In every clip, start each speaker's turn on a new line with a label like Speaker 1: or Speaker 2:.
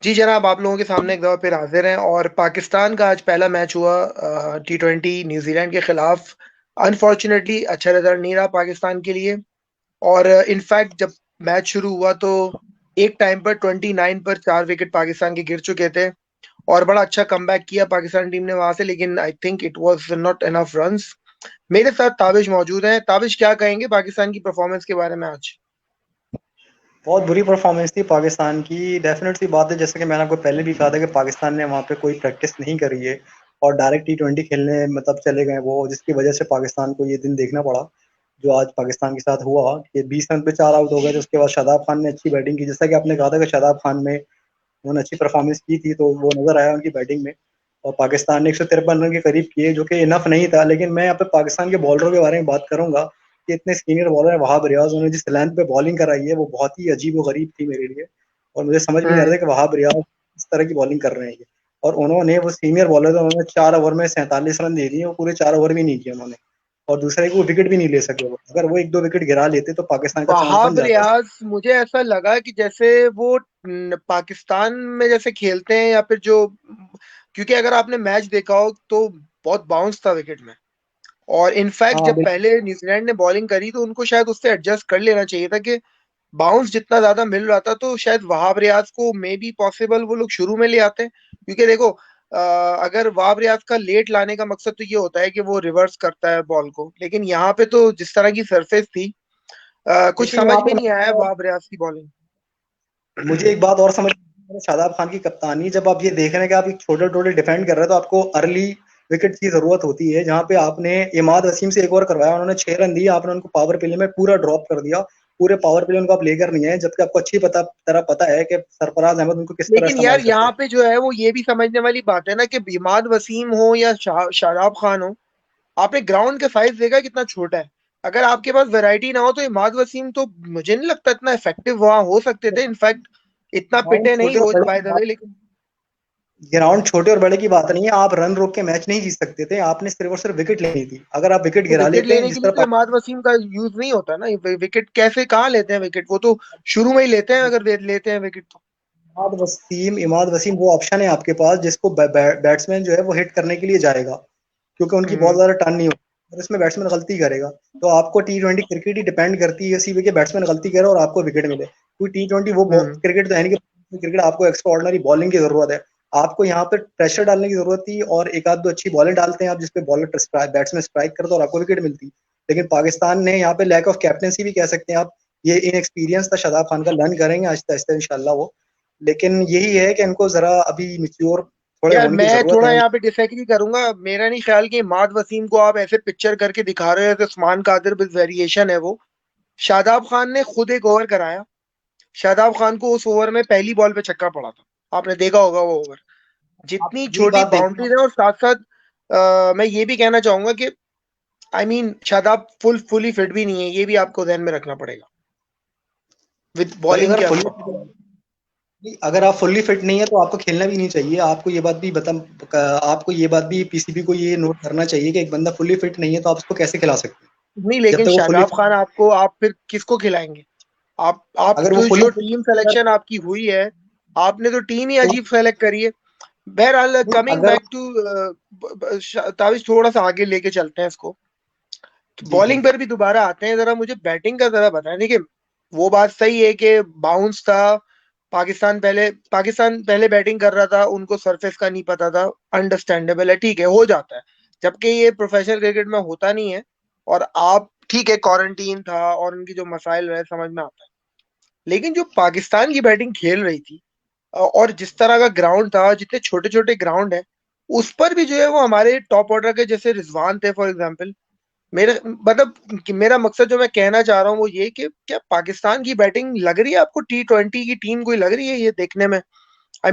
Speaker 1: जी जनाब, आप लोगों के सामने एक दफ़ा फिर हाजिर हैं और पाकिस्तान का आज पहला मैच हुआ T20 न्यूजीलैंड के खिलाफ। अनफॉर्चुनेटली अच्छा रिजल्ट नहीं रहा पाकिस्तान के लिए। और इनफैक्ट जब मैच शुरू हुआ तो एक टाइम पर 29 पर 4 विकेट पाकिस्तान के गिर चुके थे और बड़ा अच्छा कमबैक किया पाकिस्तान टीम ने वहां से, लेकिन I think it was not enough runs. मेरे साथ ताबिश मौजूद हैं। ताबिश, क्या कहेंगे पाकिस्तान की परफॉर्मेंस के बारे में आज?
Speaker 2: बहुत बुरी परफॉर्मेंस थी पाकिस्तान की। डेफिनेट सी बात है, जैसे कि मैंने आपको पहले भी कहा था कि पाकिस्तान ने वहाँ पे कोई प्रैक्टिस नहीं करी है और डायरेक्ट T20 खेलने मतलब चले गए वो, जिसकी वजह से पाकिस्तान को ये दिन देखना पड़ा जो आज पाकिस्तान के साथ हुआ कि 20 रन पे 4 आउट हो गए। तो उसके बाद शादाब खान ने अच्छी बैटिंग की, जैसा कि आपने कहा था कि शादाब खान में उन्होंने अच्छी परफॉर्मेंस की थी, तो वो नजर आया उनकी बैटिंग में। और पाकिस्तान ने 153 रन के करीब किए, जो कि इनफ नहीं था। लेकिन मैं यहाँ पे पाकिस्तान के बॉलरों के बारे में बात करूंगा कि इतने सीनियर बॉलर है वहाब रियाज, उन्होंने जिस लेंथ पे बॉलिंग कराई है वो बहुत ही अजीब और गरीब थी मेरे लिए। और मुझे समझ भी नहीं आ रहा था कि वहाब रियाज इस तरह की बॉलिंग कर रहे हैं ये। और उन्होंने, वो सीनियर बॉलर थे, उन्होंने 4 ओवर में 47 रन दे दिए, वो पूरे 4 ओवर भी नहीं किए उन्होंने। और दूसरे को विकेट भी नहीं ले सके वो, अगर वो एक दो विकेट गिरा लेते तो पाकिस्तान का चांस बन
Speaker 1: वहाब
Speaker 2: जाता था।
Speaker 1: रियाज, मुझे ऐसा लगा कि जैसे वो पाकिस्तान में जैसे खेलते हैं या फिर जो, क्योंकि अगर आपने मैच देखा हो तो बहुत बाउंस था विकेट में। और इनफैक्ट
Speaker 2: हाँ
Speaker 1: जब पहले न्यूजीलैंड ने बॉलिंग करी तो उनको शायद उससे एडजस्ट कर लेना चाहिए था कि बाउंस जितना ज्यादा मिल रहा था तो शायद वहाब रियाज को मे बी पॉसिबल वो लोग शुरू में ले आते। क्योंकि देखो, अगर वहाब रियाज का लेट लाने का मकसद तो ये होता है कि वो रिवर्स करता है बॉल को, लेकिन यहाँ पे तो जिस तरह की सरफेस थी, कुछ
Speaker 2: लेकिन
Speaker 1: समझ
Speaker 2: यहाँ
Speaker 1: में नहीं आया
Speaker 2: पे
Speaker 1: वहाब रियाज की बॉलिंग।
Speaker 2: मुझे एक बात और समझ में आई, शादाब खान की कप्तानी, जब आप ये देख रहे हैं कि आप एक छोटे छोटे डिफेंड कर रहे हैं तो आपको अर्ली विकेट की जरूरत होती है। जहां पे आपने इमाद वसीम से एक ओवर करवाया, उन्होंने 6 रन दिए, आपने उनको पावर प्ले में पूरा ड्रॉप कर दिया। पूरे पावर प्ले उनको आप लेकर नहीं आए, जबकि आपको अच्छी तरह पता है कि सरफराज अहमद उनको किस तरह
Speaker 1: लेकिन यार
Speaker 2: इस्तेमाल करते
Speaker 1: यहाँ
Speaker 2: हैं।
Speaker 1: पे जो है वो ये भी समझने वाली बात है ना कि इमाद वसीम हो या शादाब खान हो, आपने ग्राउंड का साइज देखा कितना छोटा है। अगर आपके पास वैरायटी ना हो तो इमाद वसीम तो मुझे नहीं लगता इतना इफेक्टिव वहां हो सकते थे। इनफैक्ट इतना
Speaker 2: ग्राउंड
Speaker 1: पिटे नहीं
Speaker 2: छोटे और
Speaker 1: वो
Speaker 2: बड़े
Speaker 1: बाय
Speaker 2: की
Speaker 1: द
Speaker 2: बात
Speaker 1: वे, लेकिन
Speaker 2: ग्राउंड छोटे और बड़े की बात नहीं है, आप रन रोक के मैच नहीं जीत सकते थे, आपने सिर्फ और सिर्फ विकेट लेनी थी। अगर आप विकेट
Speaker 1: तो
Speaker 2: गिरा
Speaker 1: विकेट
Speaker 2: लेते
Speaker 1: लेने के
Speaker 2: जिस
Speaker 1: लिए
Speaker 2: तरह
Speaker 1: तो इमाद वसीम का यूज नहीं होता ना। विकेट कैसे, कहाँ लेते हैं विकेट? वो तो शुरू में ही लेते हैं अगर लेते हैं विकेट तो।
Speaker 2: इमाद वसीम वो ऑप्शन है आपके पास जिसको बैट्समैन जो है वो हिट करने के लिए जाएगा, क्योंकि उनकी बहुत
Speaker 1: हम्म।
Speaker 2: ज्यादा टर्न नहीं होती और इसमें बैट्समैन गलती करेगा। तो आपको T20 क्रिकेट ही डिपेंड करती है इसी पे कि बैट्समैन गलती करे और आपको विकेट मिले। क्योंकि T20 वो
Speaker 1: हम्म।
Speaker 2: क्रिकेट तो है नहीं कि क्रिकेट आपको एक्स्ट्रा ऑर्डिनरी बॉलिंग की जरूरत है। आपको यहाँ पे प्रेशर डालने की जरूरत थी और एक आध दो अच्छी बॉलें डालते हैं आप, जिसपे बॉलर बैट्समैन स्ट्राइक करता है और आपको विकेट मिलती। लेकिन पाकिस्तान ने यहाँ पे लैक ऑफ कैप्टनसी भी कह सकते हैं आप, ये इनएक्सपीरियंस था शादाब खान का। लर्न करेंगे आहिस्ता आहिस्ता इंशाल्लाह वो। लेकिन यही है कि इनको जरा अभी मिच्योर थोड़े
Speaker 1: यार
Speaker 2: होने की
Speaker 1: मैं
Speaker 2: जरूरत
Speaker 1: थोड़ा
Speaker 2: है।
Speaker 1: यहाँ पे डिसएग्री करूंगा। मेरा नहीं ख्याल कि इमाद वसीम को आप ऐसे पिक्चर करके दिखा रहे हो तो उस्मान कादिर विद वेरिएशन है वो। शादाब खान ने खुद एक ओवर कराया। शादाब खान को उस ओवर में पहली बॉल पे छक्का पड़ा था, आपने देखा होगा वो ओवर।
Speaker 2: आप
Speaker 1: जितनी
Speaker 2: ये
Speaker 1: छोटी
Speaker 2: बात देखिए,
Speaker 1: बाउंड्रीज है, और साथ साथ मैं ये भी कहना चाहूंगा कि शादाब फुली फिट भी नहीं है, ये भी आपको ध्यान में रखना पड़ेगा विद
Speaker 2: भाई
Speaker 1: बॉलिंग के अलावा।
Speaker 2: अगर आप फुल्ली फिट नहीं है तो आपको खेलना भी नहीं चाहिए। आपको ये बात भी आपको ये बात भी पीसीबी को ये नोट करना चाहिए कि एक बंदा फुल्ली फिट नहीं है तो आप उसको कैसे खिला सकते हैं
Speaker 1: नहीं,
Speaker 2: जब
Speaker 1: लेकिन
Speaker 2: तक वो फुल्ली
Speaker 1: शादाब खान आपको, आप फिर किसको खिलाएंगे? आप
Speaker 2: अगर वो
Speaker 1: तो
Speaker 2: फुल्ली
Speaker 1: जो
Speaker 2: फिट
Speaker 1: टीम सिलेक्शन आपकी हुई है, आपने तो टीम ही
Speaker 2: तो
Speaker 1: अजीब सेलेक्ट करी है। बहरहाल,
Speaker 2: नहीं,
Speaker 1: कमिंग
Speaker 2: अगर
Speaker 1: बैक टू ताविश, थोड़ा सा आगे लेके चलते हैं इसको। तो
Speaker 2: जी जी
Speaker 1: बॉलिंग पर भी दोबारा आते हैं। जरा मुझे बैटिंग का जरा बताएं। देखिए, वो बात सही है कि बाउंस था। पाकिस्तान पहले बैटिंग कर रहा था, उनको सरफेस का नहीं पता था। अंडरस्टैंडेबल है, ठीक है, हो जाता है। जबकि ये प्रोफेशनल क्रिकेट में होता नहीं है। और आप ठीक है, क्वारंटीन था और उनकी जो मसाइल रहे समझ में आता है। लेकिन जो पाकिस्तान की बैटिंग खेल रही थी, और जिस तरह का ग्राउंड था, जितने छोटे छोटे ग्राउंड है, उस पर भी जो है वो हमारे टॉप ऑर्डर के जैसे रिजवान थे फॉर एग्जाम्पल। मेरे मतलब कि मेरा मकसद जो मैं कहना चाह रहा हूँ वो ये कि क्या पाकिस्तान की बैटिंग लग रही है आपको T20 की टीम कोई लग रही है ये देखने में?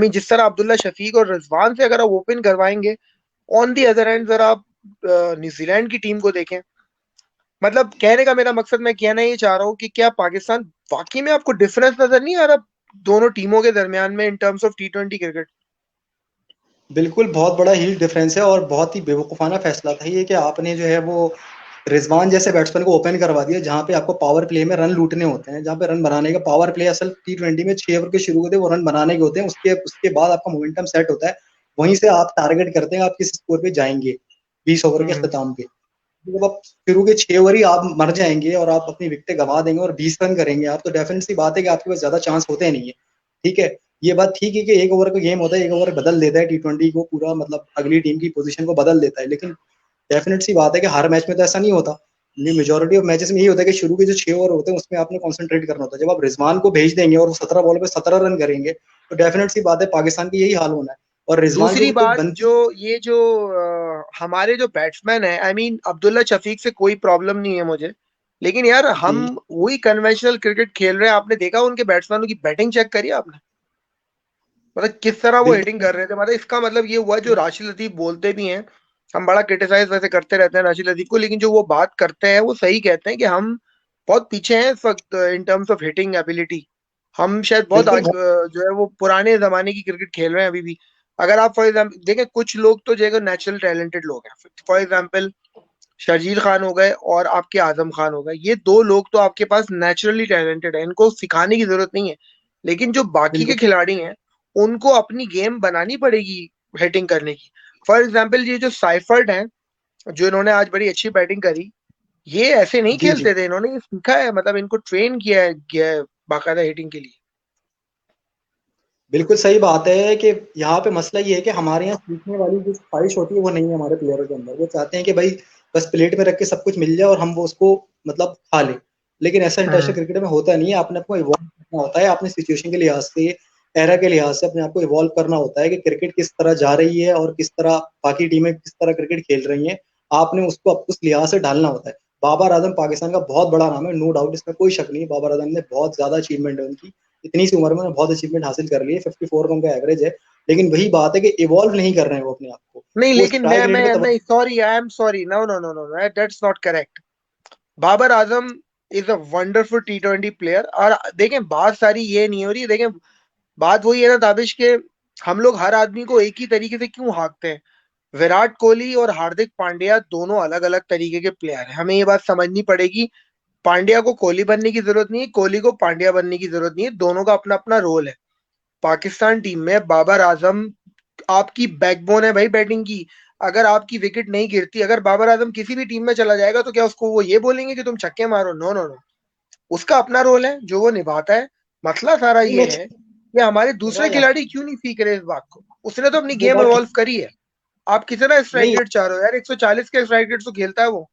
Speaker 1: जिस तरह अब्दुल्ला शफीक और रिजवान से अगर आप ओपन करवाएंगे, ऑन दी अदर एंड जरा आप न्यूजीलैंड की टीम को देखें। मतलब कहने का मेरा मकसद, मैं कहना ये चाह रहा हूँ कि क्या पाकिस्तान वाकई में आपको डिफरेंस नजर नहीं आ रहा दोनों टीमों के दरमियान में इन टर्म्स ऑफ T20 क्रिकेट?
Speaker 2: बिल्कुल बहुत बड़ा ह्यूज डिफरेंस है और बहुत ही बेवकूफ़ाना फैसला था ये कि आपने जो है वो रिजवान जैसे बैट्समैन को ओपन करवा दिया, जहाँ पे आपको पावर प्ले में रन लूटने होते हैं, जहाँ पे रन बनाने का पावर प्ले असल T20 में 6 ओवर के शुरू होते हैं, वो रन बनाने के होते हैं, उसके उसके बाद आपका मोमेंटम सेट होता है, वहीं से आप टारगेट करते हैं आप किस स्कोर पे जाएंगे 20 ओवर के
Speaker 1: हम्म।
Speaker 2: अख्ताम पे। जब आप शुरू के 6 ओवर ही आप मर जाएंगे और आप अपनी विकेटें गंवा देंगे और 20 रन करेंगे आप, तो डेफिनेट सी बात है कि आपके पास ज्यादा चांस होते नहीं है। ठीक है, ये बात ठीक है कि 1 ओवर का गेम होता है, 1 ओवर बदल देता है T20 को पूरा, मतलब अगली टीम की पोजीशन को बदल देता है, लेकिन डेफिनेट सी बात है कि हर मैच में तो ऐसा नहीं होता। मेजोरिटी ऑफ मैचेस में यही होता है कि शुरू के जो 6 ओवर होते हैं उसमें आपने कॉन्सेंट्रेट करना होता है। जब आप रिजवान को भेज देंगे और वो 17 बॉल पे 17 रन करेंगे, तो डेफिनेट सी बात है पाकिस्तान की यही हाल होना है। और रिजवान की
Speaker 1: दूसरी
Speaker 2: तो
Speaker 1: बात
Speaker 2: बनती
Speaker 1: जो ये जो हमारे जो बैट्समैन है, आई मीन अब्दुल्ला शफीक से कोई प्रॉब्लम नहीं है मुझे, लेकिन यार हम
Speaker 2: जी
Speaker 1: वही कन्वेंशनल क्रिकेट खेल रहे हैं। आपने देखा उनके बैट्समैनों की बैटिंग चेक करी आपने? मतलब किस तरह वो हिटिंग
Speaker 2: बिल्कुल
Speaker 1: कर रहे थे। मतलब इसका मतलब ये हुआ, जो राशिद लतीफ बोलते भी हैं, हम बड़ा क्रिटिसाइज वैसे करते रहते हैं राशिद लतीफ को, लेकिन जो वो बात करते हैं वो सही कहते हैं कि हम बहुत पीछे हैं इस वक्त in terms of hitting ability. हम शायद बहुत
Speaker 2: बिल्कुल
Speaker 1: जो है वो पुराने जमाने की क्रिकेट खेल रहे हैं अभी भी। अगर आप फॉर एग्जाम्पल देखें, कुछ लोग तो जो है नेचुरल टैलेंटेड लोग हैं, फॉर एग्जाम्पल शर्जील खान हो गए और आपके आजम खान हो गए, ये दो लोग तो आपके पास नेचुरली टैलेंटेड है, इनको सिखाने की जरूरत नहीं है। लेकिन जो बाकी के
Speaker 2: बिल्कुल
Speaker 1: खिलाड़ी हैं, उनको अपनी गेम बनानी पड़ेगी हिटिंग करने की। फॉर एग्जाम्पल ये जो साइफर्ड हैं, जो इन्होंने आज बड़ी अच्छी बैटिंग करी, ये ऐसे नहीं
Speaker 2: जी जी
Speaker 1: खेलते थे, इन्होंने ये सीखा है, मतलब इनको ट्रेन किया है बाकायदा हिटिंग के लिए।
Speaker 2: बिल्कुल सही बात है कि यहाँ पे मसला ये है कि हमारे यहाँ सीखने वाली जो ख्वाहिश होती है वो नहीं है हमारे प्लेयरों के अंदर। वो चाहते हैं कि भाई बस प्लेट में रख के सब कुछ मिल जाए और हम वो उसको मतलब खा लें। लेकिन ऐसा इंटरनेशनल
Speaker 1: हम्म।
Speaker 2: क्रिकेट में होता नहीं है, आपने आपको इवॉल्व करना होता है, अपने सिचुएशन के लिहाज से, एरा के लिहाज से अपने आप को इवॉल्व करना होता है कि क्रिकेट किस तरह जा रही है और किस तरह बाकी टीमें किस तरह क्रिकेट खेल रही हैं। आपने उसको उस लिहाज से ढालना होता है। बाबर आजम पाकिस्तान का बहुत बड़ा नाम है, नो डाउट, इसमें कोई शक नहीं। बाबर आजम ने बहुत ज्यादा अचीवमेंट है उनकी, इतनी सी उम्र में बहुत अचीवमेंट हासिल कर ली है, 54 रन का एवरेज है। लेकिन वही बात है कि इवॉल्व नहीं कर रहे हैं वो अपने आप को।
Speaker 1: नहीं,
Speaker 2: वो
Speaker 1: लेकिन
Speaker 2: स्ट्राइक
Speaker 1: मैं
Speaker 2: रेट पे
Speaker 1: मैं
Speaker 2: तब
Speaker 1: नहीं, sorry, I am sorry, no no no no, that's not correct. Babar Azam is a wonderful T20 player. और देखें, बात सारी ये नहीं हो रही, देखें बात वही है ना दाबिश के, हम लोग हर आदमी को एक ही तरीके से क्यों हाँकते हैं। विराट कोहली और हार्दिक पांड्या दोनों अलग अलग तरीके के प्लेयर हैं, हमें ये बात समझनी पड़ेगी। पांड्या को कोहली बनने की जरूरत नहीं है, कोहली को पांड्या बनने की जरूरत नहीं है, दोनों का अपना अपना रोल है। पाकिस्तान टीम में बाबर आजम आपकी बैकबोन है भाई बैटिंग की। अगर आपकी विकेट नहीं गिरती, अगर बाबर आजम किसी भी टीम में चला जाएगा, तो क्या उसको वो ये बोलेंगे कि तुम छक्के मारो? नो नो नो, उसका अपना रोल है जो वो निभाता है। मसला सारा
Speaker 2: नहीं
Speaker 1: ये
Speaker 2: मैं
Speaker 1: है कि हमारे दूसरे
Speaker 2: राय
Speaker 1: खिलाड़ी
Speaker 2: आपकी
Speaker 1: क्यों नहीं सीख रहे इस बात को। उसने तो अपनी
Speaker 2: वो
Speaker 1: गेम
Speaker 2: बात ठीक
Speaker 1: इवॉल्व करी है। आप कितना स्ट्राइक
Speaker 2: नहीं
Speaker 1: रेट चाह रहे हो यार? 140 के स्ट्राइक रेट तो खेलता है वो।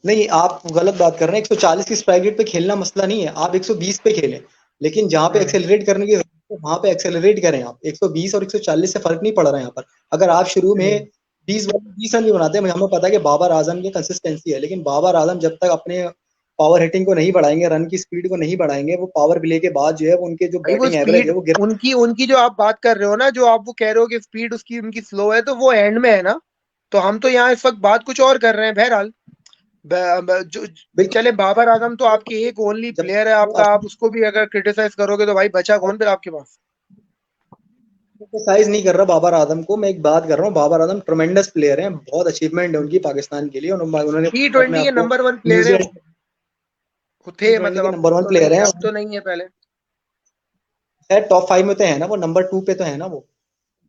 Speaker 2: नहीं, आप गलत बात कर रहे हैं। 140 की स्ट्राइक रेट पे खेलना मसला नहीं है, आप 120 पे खेलें। लेकिन जहां पे
Speaker 1: हम्म।
Speaker 2: एक्सेलरेट करने की जरूरत है वहां पे एक्सेलरेट करें। आप 120 और 140 से फर्क नहीं पड़ रहा है यहाँ पर। अगर आप शुरू में
Speaker 1: हम्म।
Speaker 2: 20 रन भी बनाते हैं, हमें पता है कि बाबर आजम की कंसिस्टेंसी है, लेकिन बाबर आजम जब तक अपने पावर हिटिंग को नहीं बढ़ाएंगे, रन की स्पीड को नहीं बढ़ाएंगे, वो पावर प्ले के बाद जो है वो उनके जो
Speaker 1: भाई वो
Speaker 2: बैटिंग एवरेज
Speaker 1: स्पीड,
Speaker 2: है वो गिर।
Speaker 1: उनकी उनकी जो आप बात कर रहे हो ना, जो आप वो कह रहे हो कि स्पीड उसकी उनकी स्लो है, तो वो एंड में है ना। तो हम तो यहाँ इस वक्त बात कुछ और कर रहे हैं। बहरहाल जो
Speaker 2: बिल्कुल
Speaker 1: चले, बाबर आजम तो आपके एक ओनली
Speaker 2: जब
Speaker 1: प्लेयर है
Speaker 2: वो
Speaker 1: आपका, आप उसको भी अगर क्रिटिसाइज करोगे तो भाई बचा कौन फिर आपके पास?
Speaker 2: क्रिटिसाइज नहीं कर रहा बाबर आजम को, मैं एक बात कर रहा हूँ। बाबर आजम ट्रमेंडस प्लेयर हैं, बहुत अचीवमेंट है उनकी पाकिस्तान के लिए। उन्होंने अपने
Speaker 1: T20 के
Speaker 2: आप को
Speaker 1: नंबर 1 प्लेयर है वो।
Speaker 2: न्यूजीलैंड
Speaker 1: वो
Speaker 2: टी
Speaker 1: थे,
Speaker 2: ट्वेंटी
Speaker 1: मतलब
Speaker 2: के
Speaker 1: अब
Speaker 2: नंबर वन
Speaker 1: तो
Speaker 2: प्लेयर
Speaker 1: नहीं,
Speaker 2: हैं।
Speaker 1: अब तो नहीं है, पहले।
Speaker 2: है टॉप 5 में तो है ना वो, नंबर 2 पे तो है ना वो।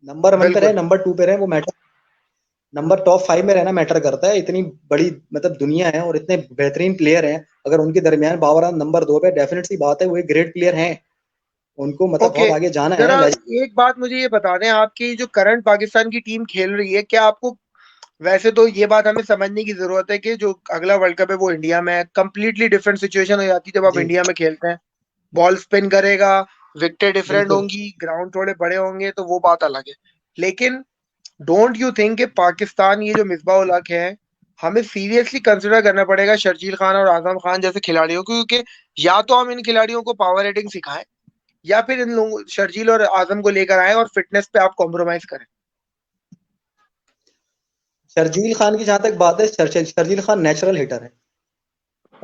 Speaker 2: नंबर 1 पे रहे,
Speaker 1: बिल्कुल।
Speaker 2: नंबर 2 पे रहे, वो मैटर। नंबर टॉप 5 में रहना मैटर करता है। इतनी बड़ी मतलब दुनिया है और इतने बेहतरीन प्लेयर हैं, अगर उनके दरमियान बाबर आजम नंबर 2 पे, डेफिनेट सी बात है वो एक ग्रेट प्लेयर हैं। उनको मतलब
Speaker 1: ओके,
Speaker 2: बहुत आगे जाना
Speaker 1: जरा
Speaker 2: है।
Speaker 1: एक बात मुझे ये बता दें, आपकी जो करंट पाकिस्तान की टीम खेल रही है, क्या आपको, वैसे तो ये बात हमें समझने की जरूरत है कि जो अगला वर्ल्ड कप है वो इंडिया में है, कंप्लीटली डिफरेंट सिचुएशन हो जाती है जब आप
Speaker 2: जी
Speaker 1: इंडिया में खेलते हैं। बॉल स्पिन करेगा, विकेटें डिफरेंट
Speaker 2: बिल्कुल।
Speaker 1: होंगी, ग्राउंड थोड़े बड़े होंगे, तो वो बात अलग है। लेकिन डोंट यू थिंक कि पाकिस्तान, ये जो मिसबाह उल हक है, हमें सीरियसली कंसिडर करना पड़ेगा शर्जील खान और आजम खान जैसे खिलाड़ियों को, क्योंकि या तो हम इन खिलाड़ियों को पावर हिटिंग सिखाएं, या फिर इन लोगों शर्जील और आजम को लेकर आए और फिटनेस पे आप कॉम्प्रोमाइज करें।
Speaker 2: शर्जील खान की जहां तक बात है, शर्जील खान नेचुरल हिटर है,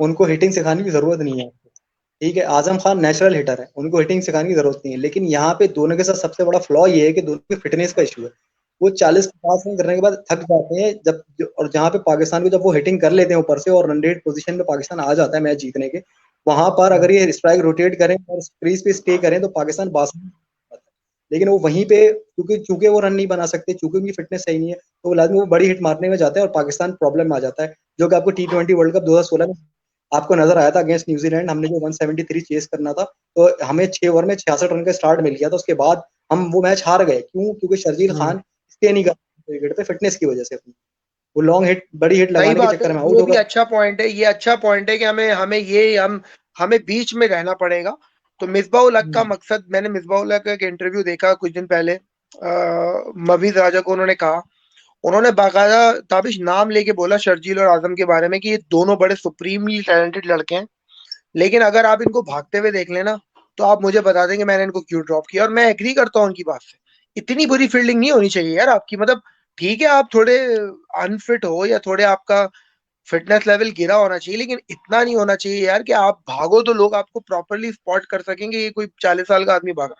Speaker 2: उनको हिटिंग सिखाने की जरूरत नहीं है। ठीक है, आजम खान नेचुरल हिटर है, उनको हिटिंग सिखाने की जरूरत नहीं है। लेकिन यहाँ पे दोनों के साथ सबसे बड़ा फ्लॉ ये है कि दोनों की फिटनेस का इशू है। वो 40-50 रन करने के बाद थक जाते हैं, और जहाँ पे पाकिस्तान को जब वो हिटिंग कर लेते हैं ऊपर से और रन रेट पोजीशन में पाकिस्तान आ जाता है मैच जीतने के, वहां पर अगर ये स्ट्राइक रोटेट करें और क्रीज पे स्टे करें तो पाकिस्तान बासनी, लेकिन वो वहीं पे क्योंकि चूंकि वो रन नहीं बना सकते, चूंकि उनकी फिटनेस सही नहीं है, तो वो लाजमी वो बड़ी हिट मारने में जाते हैं और पाकिस्तान प्रॉब्लम में आ जाता है, जो कि आपको T20 वर्ल्ड कप 2016 में आपको नजर आया था अगेंस्ट न्यूजीलैंड। हमने जो 173 चेस करना था, तो हमें 6 ओवर में 66 रन का स्टार्ट मिल गया था, उसके बाद हम वो मैच हार गए। क्यों? क्योंकि शर्जील
Speaker 1: हम्म।
Speaker 2: खान स्टे नहीं कर विकेट पे फिटनेस की वजह से अपनी, वो लॉन्ग हिट बड़ी हिट
Speaker 1: सही
Speaker 2: लगाने के
Speaker 1: बात है,
Speaker 2: चक्कर में आउट
Speaker 1: ये
Speaker 2: हो
Speaker 1: भी
Speaker 2: गए।
Speaker 1: अच्छा पॉइंट है, ये अच्छा पॉइंट है कि हमें हमें ये हमें बीच में रहना पड़ेगा। तो मिसबाह उल हक का मकसद, मैंने मिसबाह उल हक का एक इंटरव्यू देखा कुछ दिन पहले, मवीज राजा को उन्होंने कहा, उन्होंने बाकायदा ताबिश नाम लेके बोला शर्जील और आजम के बारे में कि ये दोनों बड़े सुप्रीमली टैलेंटेड लड़के हैं, लेकिन अगर आप इनको भागते हुए देख लेना तो आप मुझे बता देंगे मैंने इनको क्यों ड्रॉप किया। और मैं एग्री करता हूँ उनकी बात से, इतनी बुरी फील्डिंग नहीं होनी चाहिए यार आपकी, मतलब ठीक है आप थोड़े अनफिट हो या थोड़े आपका फिटनेस लेवल गिरा होना चाहिए, लेकिन इतना नहीं होना चाहिए यार कि आप भागो तो लोग आपको प्रॉपरली स्पॉट कर सकेंगे ये कोई 40 साल का आदमी भागा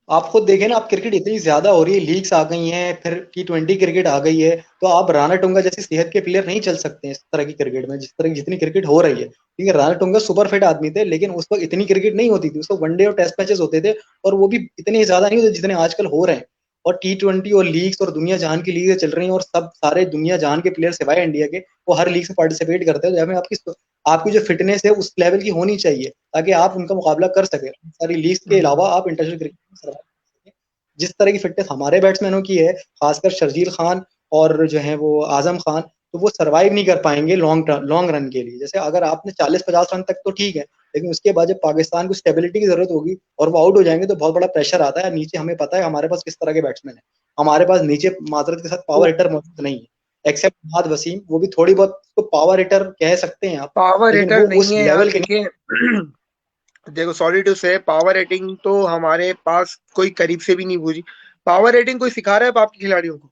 Speaker 2: आप खुद देखें ना, आप क्रिकेट इतनी ज्यादा हो रही है, लीग्स आ गई हैं, फिर T20 क्रिकेट आ गई है, तो आप राणा टुंगा जैसी सेहत के प्लेयर नहीं चल सकते हैं इस तरह की क्रिकेट में, जिस तरह जितनी क्रिकेट हो रही है। ठीक है, राणा टुंगा सुपर फिट आदमी थे, लेकिन उस वक्त इतनी क्रिकेट नहीं होती थी, उस वक्त वनडे और टेस्ट मैचेस होते थे, और वो भी इतने ज्यादा नहीं होते जितने आजकल हो रहे हैं। और T20 और लीग्स और दुनिया जहान की लीगें चल रही हैं, और सब सारे दुनिया जहान के प्लेयर सिवाय इंडिया के वो हर लीग से पार्टिसिपेट करते हैं, जहाँ आपकी आपकी जो फिटनेस है उस लेवल की होनी चाहिए, ताकि आप उनका मुकाबला कर सके। सारी लीग्स के
Speaker 1: है।
Speaker 2: अलावा आप इंटरनेशनल क्रिकेट में सर्वाइव कर सकें। जिस तरह की फिटनेस हमारे बैट्समैनों की है, खासकर शर्जील खान और जो है वो आजम खान, तो वो सरवाइव नहीं कर पाएंगे लॉन्ग रन के लिए। जैसे अगर आपने 40-50 रन तक तो ठीक है, लेकिन उसके बाद जब पाकिस्तान को स्टेबिलिटी की जरूरत होगी और वो आउट हो जाएंगे तो बहुत बड़ा प्रेशर आता है नीचे। हमें पता है हमारे पास किस तरह के बैट्समैन है, हमारे पास नीचे माजरत के साथ पावर
Speaker 1: तो
Speaker 2: हिटर मौजूद नहीं है, एक्सेप्ट मोहम्मद वसीम, वो भी थोड़ी बहुत तो पावर हिटर कह सकते हैं आप,
Speaker 1: पावर
Speaker 2: लेकिन
Speaker 1: हिटर
Speaker 2: वो
Speaker 1: नहीं
Speaker 2: उस
Speaker 1: है यार,
Speaker 2: लेवल के नहीं।
Speaker 1: देखिए देखो सॉरी टू से, पावर रेटिंग तो हमारे पास कोई करीब से भी नहीं पूछी। पावर रेटिंग कोई सिखा रहा है आपके खिलाड़ियों को?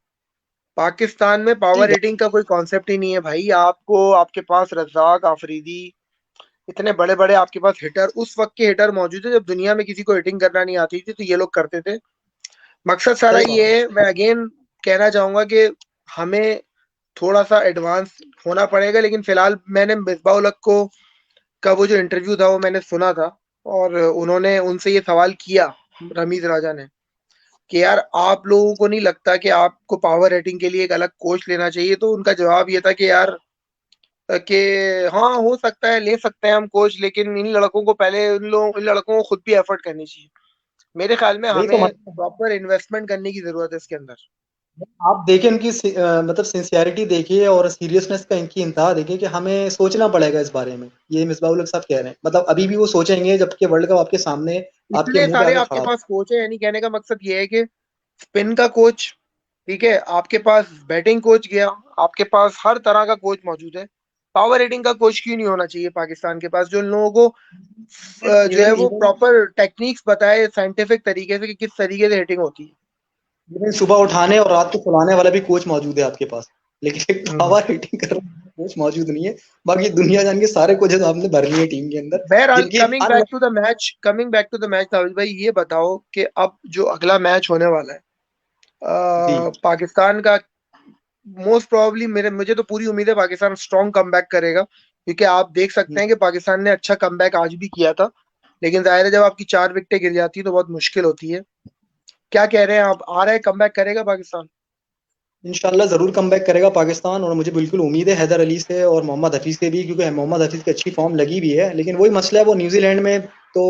Speaker 1: पाकिस्तान में पावर रेटिंग का कोई कॉन्सेप्ट ही नहीं है भाई। आपको आपके पास रज्जाक आफरीदी, इतने बड़े बड़े आपके पास हिटर, उस वक्त के हिटर मौजूद है जब दुनिया में किसी को हिटिंग करना नहीं आती थी, तो ये लोग करते थे। मकसद सारा
Speaker 2: सही
Speaker 1: ये
Speaker 2: बात
Speaker 1: है, मैं अगेन कहना चाहूंगा कि हमें थोड़ा सा एडवांस होना पड़ेगा। लेकिन फिलहाल मैंने मिसबाह उल हक को का वो जो इंटरव्यू था वो मैंने सुना था, और उन्होंने उनसे ये सवाल किया, रमीज राजा ने, कि यार आप लोगों को नहीं लगता कि आपको पावर रेटिंग के लिए एक अलग कोच लेना चाहिए? तो उनका जवाब ये था कि यार कि हाँ हो सकता है, ले सकते हैं हम कोच, लेकिन इन लड़कों को पहले इन लड़कों को खुद भी एफर्ट करनी चाहिए। मेरे ख्याल में
Speaker 2: वही तो
Speaker 1: हमें
Speaker 2: मतलब
Speaker 1: प्रॉपर इन्वेस्टमेंट करने की जरूरत है इसके अंदर।
Speaker 2: आप देखिए उनकी मतलब सिंसियरिटी देखिए और सीरियसनेस का इनकी इंतहा देखिए कि हमें सोचना पड़ेगा इस बारे में। ये मिसबाह उल हक साहब कह रहे हैं, मतलब अभी भी वो सोचेंगे जबकि वर्ल्ड कप आपके सामने, आपके
Speaker 1: इतने
Speaker 2: मुंह पे
Speaker 1: सारे
Speaker 2: आके
Speaker 1: आपके
Speaker 2: खड़ा था।
Speaker 1: पास कोच है, यानी कहने का मकसद ये है कि स्पिन का कोच, ठीक है, आपके पास बैटिंग कोच गया, आपके पास हर तरह का कोच मौजूद है। पावर रेटिंग का कोच क्यों नहीं होना चाहिए पाकिस्तान के पास, जो इन लोगों को जो है
Speaker 2: इवन
Speaker 1: वो
Speaker 2: इवन
Speaker 1: प्रॉपर टेक्निक्स बताए साइंटिफिक तरीके से कि किस तरीके से हिटिंग होती है।
Speaker 2: इवन सुबह उठाने और रात को सुलाने वाला भी कोच मौजूद है आपके पास, लेकिन एक
Speaker 1: हम्म।
Speaker 2: पावर हिटिंग कर रहा कोच मौजूद नहीं है। बाकी दुनिया जान के सारे कोच तो आपने भर लिए टीम के अंदर,
Speaker 1: बहरहाल
Speaker 2: जिनकी
Speaker 1: coming back to the match Dawid भाई, ये बताओ कि अब जो अगला मैच होने वाला है
Speaker 2: जी।
Speaker 1: पाकिस्तान का, मोस्ट प्रोबेबली मेरे मुझे तो पूरी उम्मीद है पाकिस्तान स्ट्रॉन्ग कमबैक करेगा, क्योंकि आप देख सकते हैं कि पाकिस्तान ने अच्छा कमबैक आज भी किया था। लेकिन जाहिर है जब आपकी 4 विकेटें गिर जाती है तो बहुत मुश्किल होती है। क्या कह रहे हैं आप, आ रहा है कमबैक करेगा पाकिस्तान?
Speaker 2: इंशाल्लाह जरूर कमबैक करेगा पाकिस्तान, और मुझे बिल्कुल उम्मीद है हैदर अली से और मोहम्मद हफीज से भी, क्योंकि मोहम्मद हफीज की अच्छी फॉर्म लगी भी है। लेकिन वही मसला है वो न्यूजीलैंड में, तो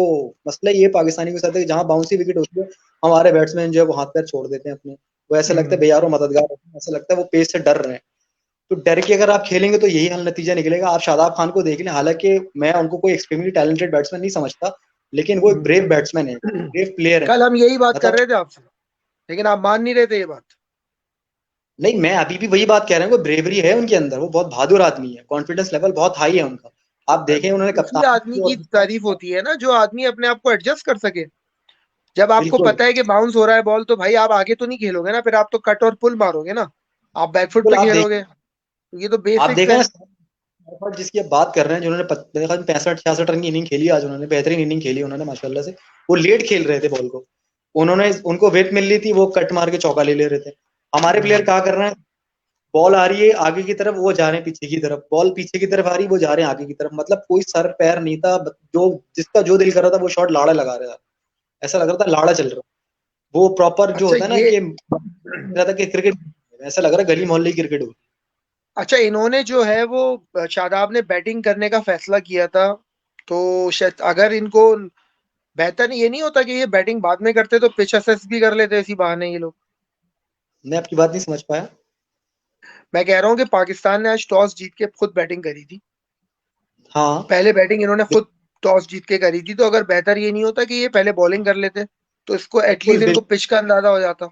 Speaker 2: मसला ये पाकिस्तानी के साथ है कि जहाँ बाउंसी विकेट होती है हमारे बैट्समैन जो है वो हाथ पैर छोड़ देते हैं अपने, वो ऐसा लगता है
Speaker 1: हम्म।
Speaker 2: बेयारो मददगार होते हैं, ऐसा लगता है वो पेस से डर रहे हैं। तो डर के अगर आप खेलेंगे तो यही हल नतीजा निकलेगा। आप शादाब खान को देख लें, हालांकि मैं उनको कोई एक्सट्रीमली टैलेंटेड बैट्समैन नहीं समझता, लेकिन वो एक ब्रेव बैट्समैन है,
Speaker 1: हम्म।
Speaker 2: ब्रेव प्लेयर है।
Speaker 1: कल हम यही बात कर
Speaker 2: मतलब
Speaker 1: रहे थे आपसे, लेकिन आप मान नहीं रहे थे ये बात।
Speaker 2: नहीं, मैं अभी भी वही बात कह रहा हूँ, ब्रेवरी है उनके अंदर, वो बहुत बहादुर आदमी है, कॉन्फिडेंस लेवल बहुत हाई है उनका। आप देखें उन्होंने
Speaker 1: उसी
Speaker 2: कप्तान
Speaker 1: आदमी
Speaker 2: की और
Speaker 1: की तारीफ होती है ना जो आदमी अपने आप को एडजस्ट कर सके। जब आपको
Speaker 2: बिल्कुल
Speaker 1: पता है कि बाउंस हो रहा है बॉल, तो भाई आप आगे तो नहीं खेलोगे ना, फिर आप तो कट और पुल मारोगे ना, आप बैकफुट
Speaker 2: बिल्कुल।
Speaker 1: पे खेलोगे। तो ये तो
Speaker 2: आप
Speaker 1: बेसिक्स
Speaker 2: देखें
Speaker 1: है।
Speaker 2: ना, स्टार्फर्ड जिसकी आप बात कर रहे हैं, जिन्होंने 65-66 रन की इनिंग खेली आज, उन्होंने बेहतरीन इनिंग खेली उन्होंने माशाल्लाह से। वो लेट खेल रहे थे बॉल को, उन्होंने उनको वेट मिल रही थी, वो कट मार के चौका ले ले रहे थे। हमारे प्लेयर क्या कर रहे हैं, बॉल आ रही है आगे की तरफ, वो जा रहे हैं पीछे की तरफ, बॉल पीछे की तरफ आ रही है, वो जा रहे हैं आगे की तरफ, मतलब कोई सर पैर नहीं था, जो जिसका जो दिल कर रहा था वो शॉट लाड़ा लगा रहा था, ऐसा लग रहा था लाड़ा चल रहा। वो प्रॉपर जो
Speaker 1: अच्छा
Speaker 2: होता है ना
Speaker 1: ये
Speaker 2: कि रहा था कि क्रिकेट, ऐसा लग रहा है गली मोहल्ले की क्रिकेट हो।
Speaker 1: अच्छा इन्होंने जो है वो शादाब ने बैटिंग करने का फैसला किया था, तो शायद अगर इनको बेहतर ये नहीं होता कि ये बैटिंग बाद में करते तो पिच असेस भी कर लेते इसी बहाने ये लोग।
Speaker 2: मैं आपकी बात नहीं समझ पाया।
Speaker 1: मैं कह रहा हूँ कि पाकिस्तान ने आज टॉस जीत के खुद बैटिंग करी थी।
Speaker 2: हाँ
Speaker 1: पहले बैटिंग इन्होंने खुद टॉस जीत के करी थी, तो अगर बेहतर ये नहीं होता कि ये पहले बॉलिंग कर लेते तो इसको
Speaker 2: बिल्कुल
Speaker 1: एटलीस्ट इनको पिच का अंदाजा हो जाता।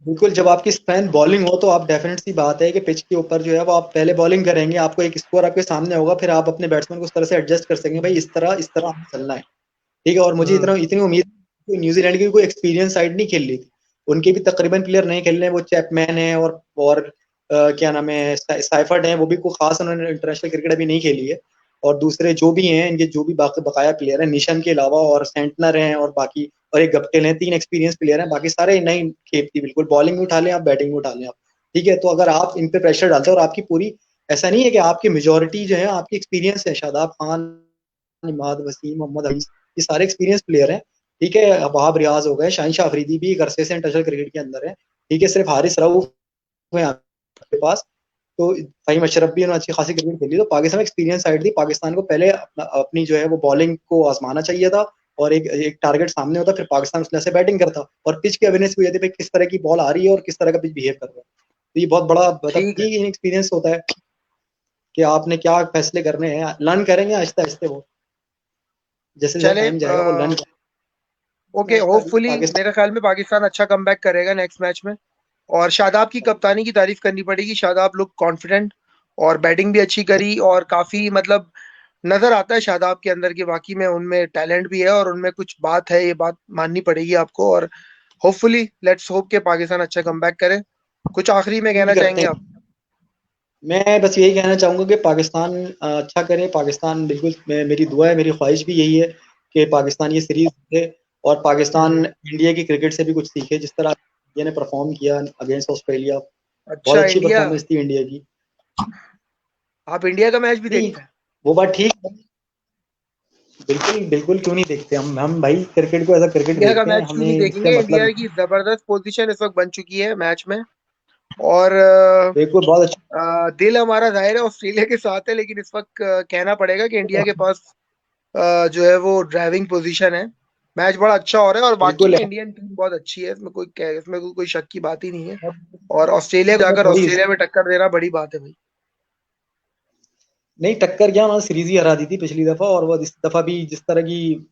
Speaker 2: बिल्कुल, जब आपकी स्पेन बॉलिंग हो तो आप डेफिनेट सी बात है कि पिच के ऊपर जो है वो आप पहले बॉलिंग करेंगे, आपको एक स्कोर आपके सामने होगा, फिर आप अपने बैट्समैन को उस तरह से एडजस्ट कर सकेंगे, भाई इस तरह हमें चलना है। ठीक है, और मुझे
Speaker 1: हम्म।
Speaker 2: इतना इतनी उम्मीद है कि न्यूजीलैंड की कोई एक्सपीरियंस साइड नहीं खेल रही थी, उनके भी तकरीबन प्लेयर नहीं खेल रहे हैं, वो चैपमैन है और क्या नाम है, साइफर्ड है, वो भी कोई खास उन्होंने इंटरनेशनल क्रिकेट अभी नहीं खेली है। और दूसरे जो भी हैं इनके जो भी बाकी बकाया प्लेयर हैं निशन के अलावा, और सेंटनर हैं और बाकी, और एक गप्टिल हैं, 3 एक्सपीरियंस प्लेयर हैं, बाकी सारे नई खेप थी बिल्कुल, बॉलिंग में उठा लें आप, बैटिंग में उठा लें आप। ठीक है, तो अगर आप इन पे प्रेशर डालते हैं और आपकी पूरी, ऐसा नहीं है कि आपकी मेजोरिटी जो है आपकी एक्सपीरियंस है, शादाब खान, इमाद वसीम, मोहम्मद हफीज, ये सारे एक्सपीरियंस प्लेयर हैं। ठीक है, वहाब रियाज हो गए, शाहिन शाह अफरीदी भी एक अरसे से इंटरनेशनल क्रिकेट के अंदर है। ठीक है, सिर्फ हारिस रऊफ है आपके पास, तो फहीम अशरफ भी उन्होंने अच्छी खासी क्रिकेट खेली, तो पाकिस्तान में एक्सपीरियंस साइड थी, पाकिस्तान को पहले अपनी जो है वो बॉलिंग को आजमाना चाहिए था, और एक एक टारगेट सामने होता, फिर पाकिस्तान उस तरह से बैटिंग करता, और पिच की अवेयरनेस भी होती है किस तरह की बॉल आ रही है और किस तरह का पिच बिहेव कर रहा है। तो ये बहुत बड़ा मतलब
Speaker 1: ठीक है।
Speaker 2: ये एक्सपीरियंस होता है कि आपने क्या फैसले करने हैं, लर्न करेंगे आहिस्ते आहिस्ते, वो जैसे जैसे
Speaker 1: चले
Speaker 2: टाइम जाएगा वो लर्न।
Speaker 1: ओके,
Speaker 2: मैच था अभी
Speaker 1: होपफुली
Speaker 2: पाकिस्तान।
Speaker 1: मेरे ख्याल में पाकिस्तान अच्छा कमबैक करेगा नेक्स्ट मैच में। और शादाब की कप्तानी की तारीफ करनी पड़ेगी, शादाब लुक कॉन्फिडेंट और बैटिंग भी अच्छी करी, और काफी मतलब नजर आता है शादाब के अंदर की वाकई में उनमें टैलेंट भी है और उनमें कुछ बात है, ये बात माननी पड़ेगी आपको। और होपफुली लेट्स होप के पाकिस्तान अच्छा कमबैक करे। कुछ आखिरी में
Speaker 2: उम्मीद
Speaker 1: कहना
Speaker 2: करते
Speaker 1: चाहेंगे
Speaker 2: हैं।
Speaker 1: आप?
Speaker 2: मैं बस यही कहना चाहूंगा कि पाकिस्तान अच्छा करे, पाकिस्तान बिल्कुल, मेरी दुआ है, मेरी ख्वाहिश भी यही है कि पाकिस्तान ये सीरीज जीते, और पाकिस्तान
Speaker 1: हम्म।
Speaker 2: इंडिया की क्रिकेट से भी कुछ सीखे, जिस तरह इंडिया ने परफॉर्म किया अगेंस्ट ऑस्ट्रेलिया, बहुत
Speaker 1: अच्छा
Speaker 2: अच्छी
Speaker 1: इंडिया,
Speaker 2: परफॉर्मेंस थी इंडिया की।
Speaker 1: आप इंडिया का मैच भी
Speaker 2: नहीं,
Speaker 1: देखते हैं?
Speaker 2: वो बात ठीक है, बिल्कुल बिल्कुल, क्यों नहीं देखते, हम भाई क्रिकेट को एज अ क्रिकेट
Speaker 1: इंडिया का
Speaker 2: देखते हैं,
Speaker 1: मैच क्यों
Speaker 2: हमें
Speaker 1: नहीं
Speaker 2: इससे
Speaker 1: देखेंगे?
Speaker 2: मतलब
Speaker 1: इंडिया
Speaker 2: नहीं।
Speaker 1: की जबरदस्त पोजीशन इस वक्त बन चुकी है मैच में। और
Speaker 2: बिल्कुल, बहुत अच्छा।
Speaker 1: दिल हमारा जाहिर है ऑस्ट्रेलिया के साथ है, लेकिन इस वक्त कहना पड़ेगा कि इंडिया के पास जो है वो ड्राइविंग पोजीशन है। मैच बड़ा अच्छा हो रहा है और वाकई
Speaker 2: बिल्कुल
Speaker 1: में
Speaker 2: है।
Speaker 1: इंडियन टीम बहुत अच्छी है, इसमें कोई शक की बात ही नहीं है। और ऑस्ट्रेलिया को
Speaker 2: बहुत
Speaker 1: जाकर
Speaker 2: बड़ी,
Speaker 1: ऑस्ट्रेलिया में टक्कर देना बड़ी बात है भाई।
Speaker 2: नहीं टक्कर क्या, वहां सीरीज ही हरा दी थी पिछली दफा, और वो इस दफा भी जिस तरह की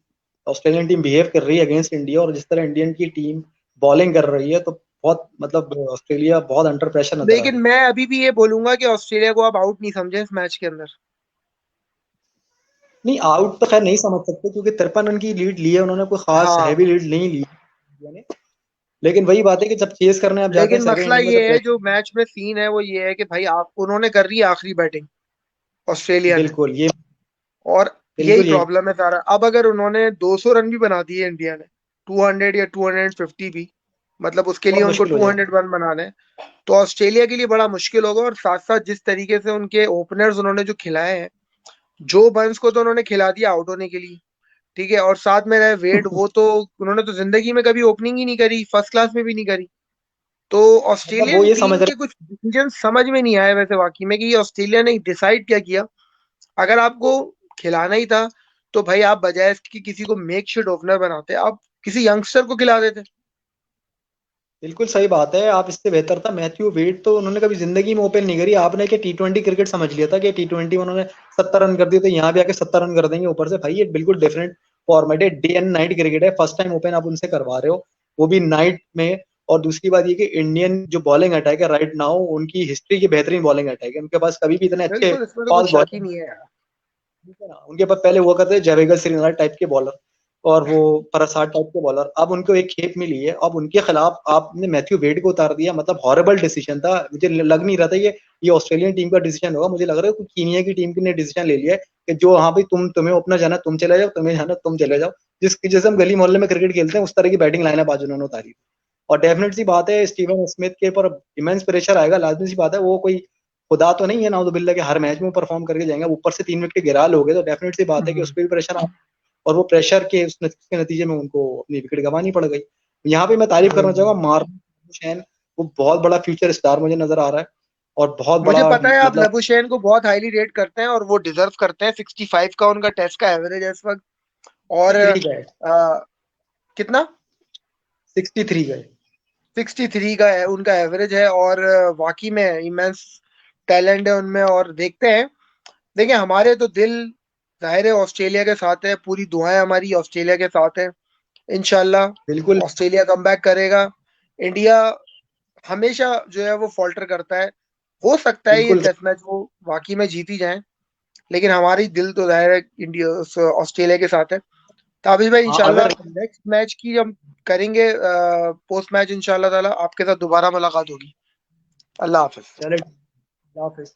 Speaker 2: ऑस्ट्रेलियन टीम बिहेव कर रही है अगेंस्ट इंडिया, और जिस तरह इंडियन की टीम बॉलिंग कर रही है, तो बहुत मतलब ऑस्ट्रेलिया बहुत अंडर प्रेशर नजर आ
Speaker 1: लेकिन
Speaker 2: रही है।
Speaker 1: मैं अभी भी ये बोलूंगा कि ऑस्ट्रेलिया को आप आउट नहीं समझे इस मैच के अंदर।
Speaker 2: नहीं, आउट तो खैर नहीं समझ सकते, क्योंकि 53 रन की लीड ली है उन्होंने, कोई खास हैवी
Speaker 1: हाँ,
Speaker 2: लीड नहीं ली इंडिया ने। लेकिन वही बात है कि जब चेस करने आप जाते हैं
Speaker 1: लेकिन
Speaker 2: सेकंड
Speaker 1: मसला
Speaker 2: इनिंग में, तो
Speaker 1: ये है जो
Speaker 2: प्रेशर।
Speaker 1: मैच में सीन है वो ये है कि भाई आप उन्होंने कर रही है आखिरी बैटिंग ऑस्ट्रेलिया ने।
Speaker 2: बिल्कुल ये,
Speaker 1: और यही
Speaker 2: बिल्कुल यही,
Speaker 1: प्रॉब्लम है सारा। अब अगर उन्होंने 200 रन भी बना दिए इंडिया ने, 200 या 250 भी, मतलब उसके लिए
Speaker 2: बहुत
Speaker 1: उनको
Speaker 2: मुश्किल हो जाएगा।
Speaker 1: 200 रन बनाने हैं, तो ऑस्ट्रेलिया के लिए बड़ा मुश्किल होगा। और साथ साथ जिस तरीके से उनके ओपनर्स उन्होंने जो खिलाए हैं, जो बर्न्स को तो उन्होंने खिला दिया आउट होने के लिए, ठीक है, और साथ में रहे वेड, वो तो उन्होंने तो जिंदगी में कभी ओपनिंग ही नहीं करी, फर्स्ट क्लास में भी नहीं करी। तो
Speaker 2: मतलब वो
Speaker 1: ऑस्ट्रेलियन
Speaker 2: ये समझ
Speaker 1: टीम
Speaker 2: रहे
Speaker 1: के कुछ डिसीजन समझ में नहीं आए वैसे वाकई में कि ये ऑस्ट्रेलिया ने डिसाइड क्या किया। अगर आपको खिलाना ही था तो भाई आप बजाय इसके किसी को मेक श्योर ओपनर बनाते, आप किसी यंगस्टर को खिला देते।
Speaker 2: बिल्कुल सही बात है, आप इससे बेहतर था मैथ्यू वेड, तो उन्होंने कभी जिंदगी में ओपन नहीं करी, आपने क्या T20 क्रिकेट समझ लिया था कि T20 में उन्होंने 70 रन कर दिए, तो यहाँ भी आके 70 रन कर देंगे ऊपर से, भाई ये बिल्कुल डिफरेंट फॉर्मेट है, डे एंड नाइट क्रिकेट है, फर्स्ट टाइम ओपन आप उनसे करवा रहे हो, वो भी नाइट में। और दूसरी बात ये कि इंडियन जो बॉलिंग अटैक है राइट नाउ, उनकी हिस्ट्री की बेहतरीन बॉलिंग अटैक है, उनके पास कभी भी इतने अच्छे
Speaker 1: बिल्कुल, इसमें तो कोई
Speaker 2: फास्ट
Speaker 1: शक ही
Speaker 2: बॉलर,
Speaker 1: नहीं है यार।
Speaker 2: ठीक है ना, उनके पास पहले हुआ करते जवेगल श्रीनाथ टाइप के बॉलर, और वो प्रसाद टाइप के बॉलर, अब उनको एक खेप मिली है, अब उनके खिलाफ आपने मैथ्यू वेड को उतार दिया, मतलब हॉरेबल डिसीजन था। मुझे लग नहीं रहा था ये ऑस्ट्रेलियन टीम का डिसीजन होगा, मुझे लग रहा है कि कीनिया की टीम ने डिसीजन ले लिया है कि जो हाँ भाई तुम्हें ओपनर जाना तुम चले जाओ, तुम्हें जाना तुम चले जाओ। जैसे हम गली मोहल्ले में क्रिकेट खेलते हैं उस तरह की बैटिंग लाइनअप आज उन्होंने उतारी। और डेफिनेट सी बात है स्टीवन स्मिथ के ऊपर इमेंस प्रेशर आएगा, लाजमी सी बात है, वो कोई खुदा तो नहीं है नाउजुबिल्ला के हर मैच में परफॉर्म करके जाएंगे, ऊपर से 3 विकेट के गिरा लोगे तो डेफिनेट सी बात है कि उस पर भी प्रेशर आ, और वो प्रेशर के नतीजे में उनको अपनी विकेट गंवानी पड़ गई। यहाँ पे मैं तारीफ करना चाहूंगा मार्क शैन, वो बहुत बड़ा फ्यूचर स्टार मुझे नजर आ रहा है, और बहुत
Speaker 1: मुझे
Speaker 2: बड़ा
Speaker 1: पता है आप
Speaker 2: मतलब
Speaker 1: लबुशेन को बहुत हाईली रेट करते हैं और वो डिजर्व करते हैं। 65 का उनका टेस्ट का एवरेज है इस वक्त। और
Speaker 2: 63 का है,
Speaker 1: कितना?
Speaker 2: 63 का है।
Speaker 1: 63 का है उनका एवरेज है। और वाकई में इमेंस टैलेंट है उनमें। और देखते हैं। देखिए हमारे तो दिल जाहिर है ऑस्ट्रेलिया के साथ है, पूरी दुआएं हमारी ऑस्ट्रेलिया के साथ है।
Speaker 2: बिल्कुल
Speaker 1: इंशाल्लाह ऑस्ट्रेलिया कमबैक करेगा। इंडिया हमेशा जो है वो फॉल्टर करता है। हो सकता है ये
Speaker 2: बिल्कुल
Speaker 1: टेस्ट मैच वो वाकई में जीत ही जाए, लेकिन हमारी दिल तो जाहिर है इंडिया ऑस्ट्रेलिया के साथ है। ताबिश भाई
Speaker 2: हाँ
Speaker 1: इंशाल्लाह
Speaker 2: अगर
Speaker 1: नेक्स्ट मैच की हम करेंगे, पोस्ट मैच इंशाल्लाह ताला आपके साथ दोबारा मुलाकात होगी। अल्लाह हाफिज।
Speaker 2: चले, हाफिज।